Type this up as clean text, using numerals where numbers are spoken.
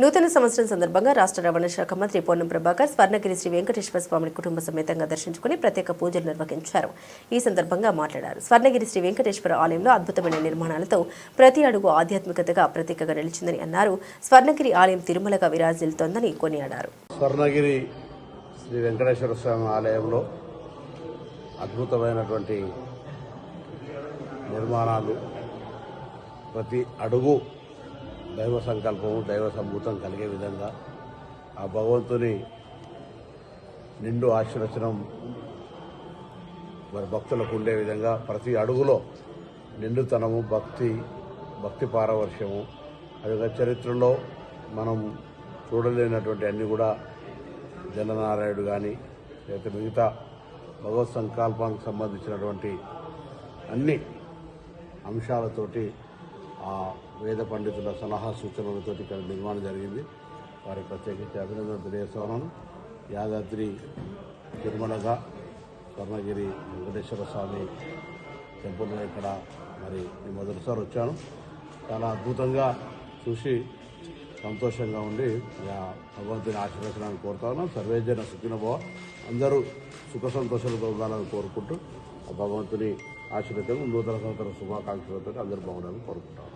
నూతన సంవత్సరం సందర్భంగా రాష్ట్ర రవాణా శాఖ మంత్రి పొన్నం ప్రభాకర్ స్వర్ణగిరి శ్రీ వెంకటేశ్వర స్వామిని కుటుంబ సమేతంగా దర్శించుకుని ప్రత్యేక పూజలు నిర్వహించారు. ఈ సందర్భంగా మాట్లాడారు. స్వర్ణగిరి శ్రీ వెంకటేశ్వర ఆలయంలో అద్భుతమైన నిర్మాణాలతో ప్రతి అడుగు ఆధ్యాత్మికతగా ప్రతీకగా నిలిచిందని అన్నారు. స్వర్ణగిరి ఆలయం తిరుమలగా విరాజిల్లుతోందని కొనియాడారు. స్వర్ణగిరి శ్రీ వెంకటేశ్వర స్వామి ఆలయంలో అద్భుతమైనటువంటి నిర్మాణాలు, ప్రతి అడుగు దైవ సంకల్పము, దైవ సంభూతం కలిగే విధంగా ఆ భగవంతుని నిండు ఆశీర్వచనం మరి భక్తులకు ఉండే విధంగా ప్రతి అడుగులో నిండుతనము, భక్తి పారవర్శ్యము, అదిగా చరిత్రలో మనం చూడలేనటువంటి అన్ని కూడా జలనారాయణుడు కానీ లేకపోతే మిగతా భగవత్ సంకల్పానికి సంబంధించినటువంటి అన్ని అంశాలతోటి ఆ వేద పండితుల సలహా సూచనలతో ఇక్కడ నిర్మాణం జరిగింది. వారికి ప్రత్యేకించి అభినందనలు తెలియజేస్తున్నాను. యాదాద్రి తిరుమలగా స్వర్ణగిరి వెంకటేశ్వర స్వామి టెంపుల్లో ఇక్కడ మరి మొదటిసారి వచ్చాను. చాలా అద్భుతంగా చూసి సంతోషంగా ఉండి భగవంతుని ఆశీర్వచనాన్ని కోరుతాను. సర్వేజన సుఖినభవ, అందరూ సుఖ సంతోషాలతో ఉండాలని కోరుకుంటూ భగవంతుని ఆశీర్వచనం, నూతన సంవత్సర శుభాకాంక్షలతో అందరూ బాగుండాలని కోరుకుంటాను.